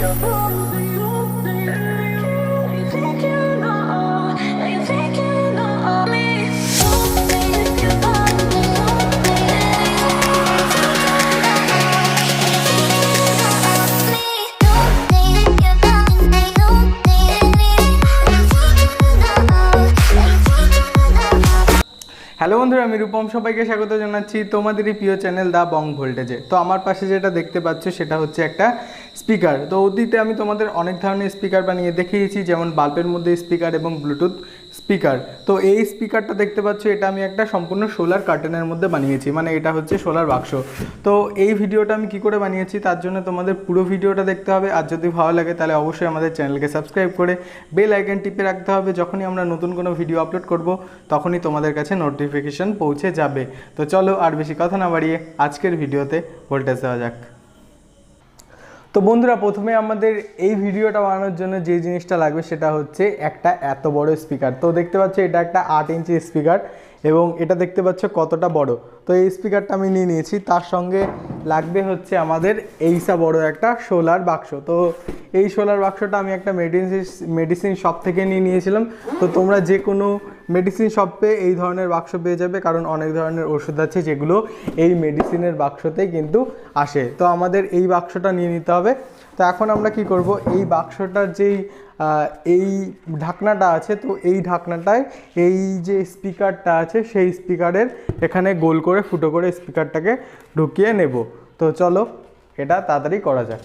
Hello বন্ধুরা, আমি রূপম সবাইকে স্বাগত জানাচ্ছি তোমাদেরই প্রিয় চ্যানেল দা বং ভোল্টেজে। তো আমার পাশে যেটা দেখতে পাচ্ছ সেটা হচ্ছে একটা স্পিকার। তো অতীতে আমি তোমাদের অনেক ধরনের স্পিকার বানিয়ে দেখিয়েছি, যেমন বাল্বের মধ্যে স্পিকার এবং ব্লুটুথ স্পিকার। তো এই স্পিকারটা দেখতে পাচ্ছ, এটা আমি একটা সম্পূর্ণ সোলার কার্টেনের মধ্যে বানিয়েছি, মানে এটা হচ্ছে সোলার বাক্স। তো এই ভিডিওটা আমি কি করে বানিয়েছি তার জন্য তোমাদের পুরো ভিডিওটা দেখতে হবে। আর যদি ভালো লাগে তাহলে অবশ্যই আমাদের চ্যানেলকে সাবস্ক্রাইব করে বেল আইকন টিপে রাখতে হবে। যখনই আমরা নতুন কোনো ভিডিও আপলোড করব তখনই তোমাদের কাছে নোটিফিকেশন পৌঁছে যাবে। তো চলো আর বেশি কথা না বাড়িয়ে আজকের ভিডিওতে ভোল্টেজ দেওয়া যাক। তো বন্ধুরা, প্রথমে আমাদের এই ভিডিওটা বানানোর জন্য যে জিনিসটা লাগবে সেটা হচ্ছে একটা এত বড় স্পিকার। তো দেখতে পাচ্ছ এটা একটা 8 ইঞ্চি স্পিকার এবং এটা দেখতে পাচ্ছ কতটা বড়। তো এই স্পিকারটা আমি নিয়ে নিয়েছি, তার সঙ্গে লাগবে হচ্ছে আমাদের এইসা বড় একটা সোলার বাক্স। তো এই সোলার বাক্সটা আমি একটা মেডিসিন শপ থেকে নিয়েছিলাম। তো তোমরা যে কোনো মেডিসিন শপে এই ধরনের বাক্স পেয়ে যাবে, কারণ অনেক ধরনের ওষুধ আছে যেগুলো এই মেডিসিনের বাক্সতেই কিন্তু আসে। তো আমাদের এই বাক্সটা নিয়ে নিতে হবে। তো এখন আমরা কি করব, এই বাক্সটার যেই এই ঢাকনাটা আছে, তো এই ঢাকনাটায় এই যে স্পিকারটা আছে সেই স্পিকারের এখানে গোল করে ফুটো করে স্পিকারটাকে ঢুকিয়ে নেব। তো চলো এটা তাড়াতাড়ি করা যাক।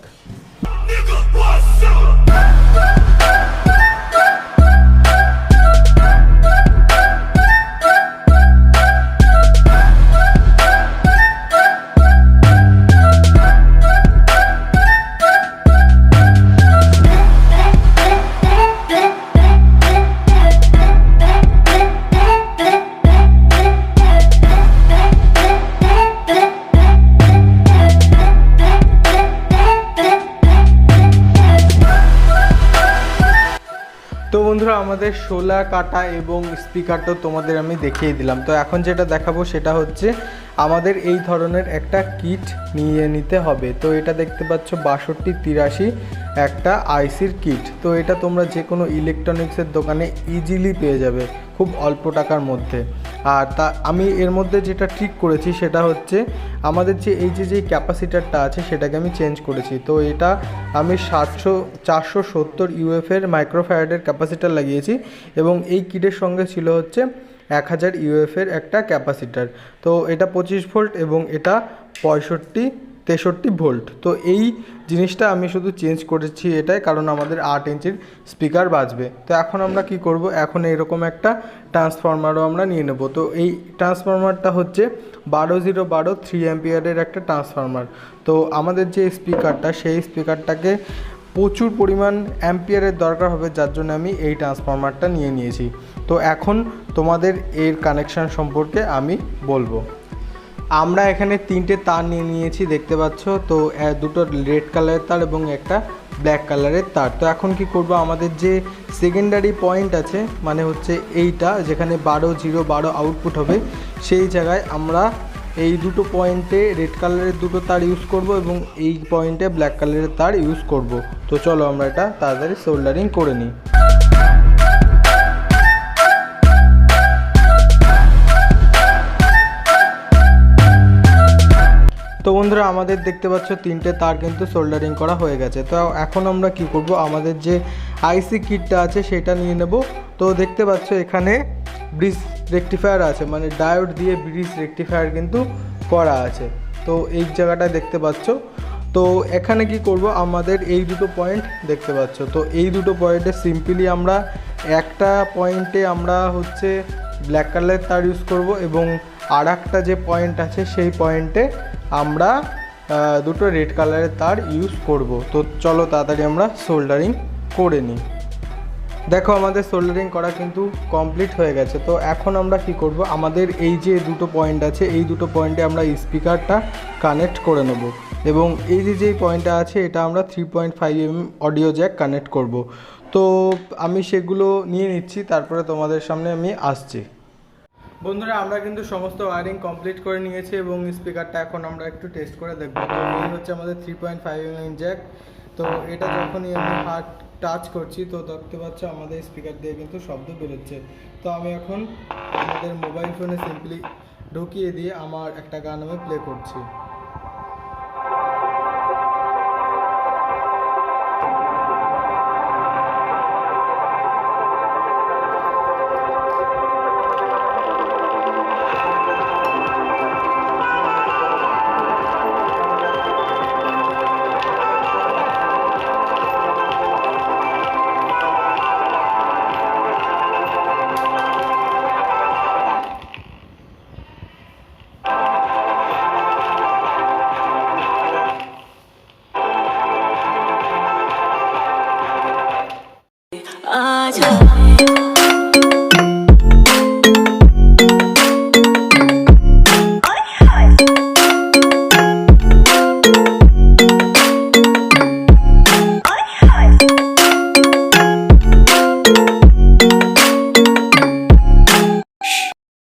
তো বন্ধুরা, আমাদের শোলা কাটা এবং স্পিকারটা তোমাদের আমি দেখিয়ে দিলাম। তো এখন যেটা দেখাবো সেটা হচ্ছে আমাদের এই ধরনের একটা কিট নিয়ে নিতে হবে। তো এটা দেখতে পাচ্ছ 6283 একটা আইসির কিট। তো এটা তোমরা যে কোনো ইলেকট্রনিক্সের দোকানে ইজিলি পেয়ে যাবে খুব অল্প টাকার মধ্যে। আর আমি এর মধ্যে যেটা ঠিক করেছি সেটা হচ্ছে আমাদের যে এই যে ক্যাপাসিটারটা আছে সেটাকে আমি চেঞ্জ করেছি। তো এটা আমি 470 ইউএফের মাইক্রোফ্যারাডের ক্যাপাসিটার লাগিয়েছি এবং এই কিটের সঙ্গে ছিল হচ্ছে 1000 ইউএফের একটা ক্যাপাসিটার। তো এটা 25 ভোল্ট এবং এটা 63 ভোল্ট। তো এই জিনিসটা আমি শুধু চেঞ্জ করেছি এটাই, কারণ আমাদের 8 ইঞ্চির স্পিকার বাজবে। তো এখন আমরা কি করব, এখন এরকম একটা ট্রান্সফরমারও আমরা নিয়ে নেব। তো এই ট্রান্সফরমারটা হচ্ছে 12012 3 অ্যাম্পিয়ারের একটা ট্রান্সফরমার। তো আমাদের যে স্পিকারটা সেই স্পিকারটাকে প্রচুর পরিমাণ অ্যাম্পিয়ারের দরকার হবে, যার জন্য আমি এই ট্রান্সফরমারটা নিয়ে নিয়েছি। তো এখন তোমাদের এর কানেকশান সম্পর্কে আমি বলবো। আমরা এখানে 3টে তার নিয়ে নিয়েছি দেখতে পাচ্ছ। তো দুটো রেড কালারের তার এবং একটা ব্ল্যাক কালারের তার। তো এখন কি করব, আমাদের যে সেকেন্ডারি পয়েন্ট আছে, মানে হচ্ছে এইটা যেখানে 12 আউটপুট হবে, সেই জায়গায় আমরা এই দুটো পয়েন্টে রেড কালারের দুটো তার ইউজ করব এবং এই পয়েন্টে ব্ল্যাক কালারের তার ইউজ করব। তো চলো আমরা এটা তাড়াতাড়ি সোল্ডারিং করে নিই। তো বন্ধুরা, আমাদের দেখতে পাচ্ছ 3টে তার কিন্তু সোল্ডারিং করা হয়ে গেছে। তো এখন আমরা কি করব, আমাদের যে আইসি কিটটা আছে সেটা নিয়ে নেব। তো দেখতে পাচ্ছ এখানে ব্রিজ রেকটিফায়ার আছে, মানে ডায়োড দিয়ে ব্রিজ রেকটিফায়ার কিন্তু করা আছে। তো এই জায়গাটা দেখতে পাচ্ছ। তো এখানে কি করব, আমাদের এই দুটো পয়েন্ট দেখতে পাচ্ছ। তো এই দুটো পয়েন্টে সিম্পলি আমরা একটা পয়েন্টে আমরা হচ্ছে ব্ল্যাক কালারের তার ইউজ করব এবং আর একটা যে পয়েন্ট আছে সেই পয়েন্টে আমরা দুটো রেড কালারের তার ইউজ করব। তো চলো তাড়াতাড়ি আমরা সোল্ডারিং করে নিই। দেখো আমাদের সোল্ডারিং করা কিন্তু কমপ্লিট হয়ে গেছে। তো এখন আমরা কি করব, আমাদের এই যে দুটো পয়েন্ট আছে এই দুটো পয়েন্টে আমরা স্পিকারটা কানেক্ট করে নেব এবং এই যে পয়েন্টটা আছে এটা আমরা 3.5mm অডিও জ্যাক কানেক্ট করব। তো আমি সেগুলো নিয়ে নিচ্ছি, তারপরে তোমাদের সামনে আমি আসছি। বন্ধুরা, আমরা কিন্তু সমস্ত ওয়্যারিং কমপ্লিট করে নিয়েছি এবং স্পিকারটা এখন আমরা একটু টেস্ট করে দেখব। তো এই হচ্ছে আমাদের 3.5mm জ্যাক, তো এটা যখনই আমি হাত টাচ করছি তো দেখতে পাচ্ছ আমাদের স্পিকার দিয়ে কিন্তু শব্দ বেরোচ্ছে। তো আমি এখন আমাদের মোবাইল ফোনে সিম্পলি ঢুকিয়ে দিয়ে আমার একটা গান আমি প্লে করছি। आजा